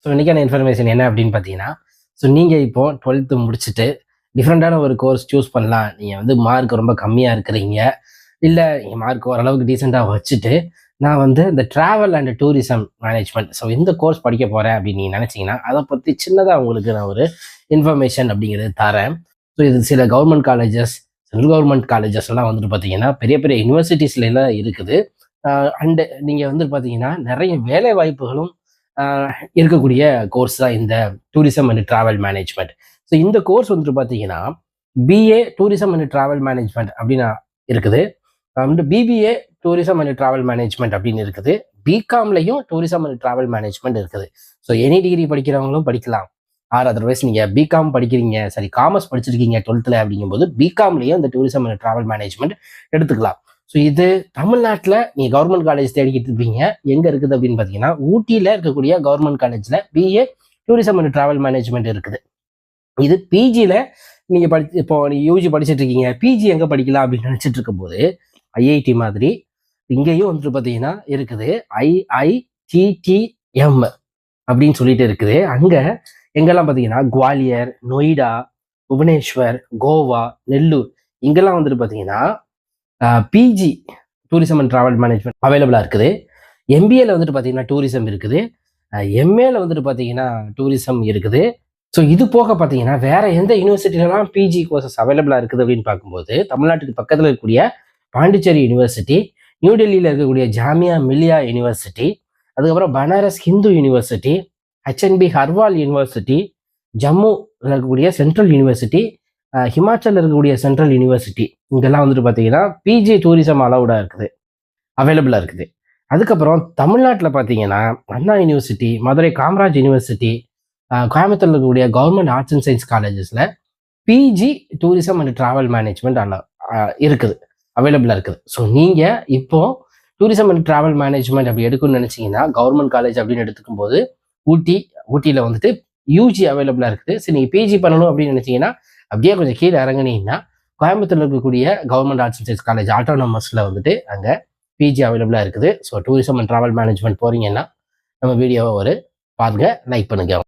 So இன்னைக்கான information என்ன அப்படின்னு பார்த்தீங்கன்னா, ஸோ நீங்கள் இப்போ 12th முடிச்சுட்டு டிஃப்ரெண்ட்டான ஒரு கோர்ஸ் சூஸ் பண்ணலாம். நீங்கள் வந்து மார்க் ரொம்ப கம்மியாக இருக்கிறீங்க, இல்லை நீங்கள் மார்க் ஓரளவுக்கு டீசெண்டாக வச்சுட்டு, நான் வந்து இந்த travel and tourism management so இந்த கோர்ஸ் படிக்க போகிறேன் அப்படின்னு நீங்கள் நினச்சிங்கன்னா, அதை பற்றி சின்னதாக உங்களுக்கு நான் ஒரு இன்ஃபர்மேஷன் அப்படிங்கிறது தரேன். ஸோ இது சில கவர்மெண்ட் காலேஜஸ், சென்ட்ரல் கவர்மெண்ட் காலேஜஸ்லாம் வந்துட்டு பார்த்தீங்கன்னா பெரிய பெரிய யூனிவர்சிட்டிஸ்லாம் இருக்குது. அண்டு நீங்கள் வந்து பார்த்தீங்கன்னா நிறைய வேலை வாய்ப்புகளும் இருக்கக்கூடிய கோர்ஸ் தான் இந்த tourism and travel management. So இந்த கோர்ஸ் வந்துட்டு பார்த்தீங்கன்னா BA tourism and travel management அப்படின்னு இருக்குது. வந்து BBA tourism and travel management அப்படின்னு இருக்குது. பிகாம்லையும் டூரிசம் அண்ட் டிராவல் மேனேஜ்மெண்ட் இருக்குது. ஸோ எனி டிகிரி படிக்கிறவங்களும் படிக்கலாம். அதர்வைஸ் நீங்கள் பிகாம் படிக்கிறீங்க, சரி காமர்ஸ் படிச்சிருக்கீங்க 12th அப்படிங்கும்போது பிகாம்லையும் இந்த டூரிசம் அண்ட் டிராவல் மேனேஜ்மெண்ட் எடுத்துக்கலாம். ஸோ இது தமிழ்நாட்டில் நீங்கள் கவர்மெண்ட் காலேஜ் தேடிக்கிட்டு இருப்பீங்க. எங்கே இருக்குது அப்படின்னு பார்த்தீங்கன்னா, ஊட்டியில் இருக்கக்கூடிய கவர்மெண்ட் காலேஜில் BA tourism and travel management இருக்குது. இது பிஜியில் நீங்கள் இப்போ யூஜி படிச்சுட்டு இருக்கீங்க, பிஜி எங்கே படிக்கலாம் அப்படின்னு நினச்சிட்டு இருக்கும்போது ஐஐடி மாதிரி இங்கேயும் வந்துட்டு பார்த்தீங்கன்னா இருக்குது. IITTM அப்படின்னு சொல்லிட்டு இருக்குது. அங்கே எங்கெல்லாம் பார்த்தீங்கன்னா குவாலியர், நொய்டா, புவனேஸ்வர், கோவா, நெல்லூர் இங்கெல்லாம் வந்துட்டு பார்த்தீங்கன்னா PG tourism and travel management அவைலபிளாக இருக்குது. எம்பிஏல வந்துட்டு பார்த்தீங்கன்னா டூரிசம் இருக்குது. எம்ஏல வந்துட்டு பார்த்தீங்கன்னா டூரிசம் இருக்குது. ஸோ இது போக பார்த்தீங்கன்னா வேற எந்த யூனிவர்சிட்டிலலாம் பிஜி கோர்சஸ் அவைலபிளாக இருக்குது அப்படின்னு பார்க்கும்போது, தமிழ்நாட்டுக்கு பக்கத்தில் இருக்கக்கூடிய பாண்டிச்சேரி யூனிவர்சிட்டி, நியூ டெல்லியில் இருக்கக்கூடிய ஜாமியா மில்லியா யூனிவர்சிட்டி, அதுக்கப்புறம் Banaras Hindu university, HNB Garhwal university, Jammu இருக்கக்கூடிய சென்ட்ரல் யூனிவர்சிட்டி, ஹிமாச்சல் இருக்கக்கூடிய சென்ட்ரல் யூனிவர்சிட்டி இங்கெல்லாம் வந்துட்டு பார்த்தீங்கன்னா பிஜி டூரிசம் அலவுடாக இருக்குது, அவைலபிளாக இருக்குது. அதுக்கப்புறம் தமிழ்நாட்டில் பார்த்தீங்கன்னா அண்ணா யூனிவர்சிட்டி, மதுரை காமராஜ் யூனிவர்சிட்டி, கோயம்புத்தூர்ல இருக்கக்கூடிய கவர்மெண்ட் ஆர்ட்ஸ் அண்ட் சயின்ஸ் காலேஜஸில் PG tourism and travel management இருக்குது, அவைலபிளாக இருக்குது. ஸோ நீங்கள் இப்போ டூரிசம் அண்ட் டிராவல் மேனேஜ்மெண்ட் அப்படி எடுக்கணும்னு நினச்சிங்கன்னா கவர்மெண்ட் காலேஜ் அப்படின்னு எடுத்துக்கும் போது ஊட்டியில் வந்துட்டு யூஜி அவைலபிளாக இருக்குது. சரி நீங்கள் பிஜி பண்ணணும் அப்படின்னு நினச்சிங்கன்னா அப்படியே கொஞ்சம் கீழே இறங்குனீங்கன்னா கோயம்புத்தூர்ல இருக்கக்கூடிய government arts and science college ஆட்டோனமஸில் வந்துட்டு அங்கே பிஜி அவைலபிளாக இருக்குது. So tourism and travel management போகிறீங்கன்னா நம்ம வீடியோவை பாருங்க, லைக் பண்ணுங்க.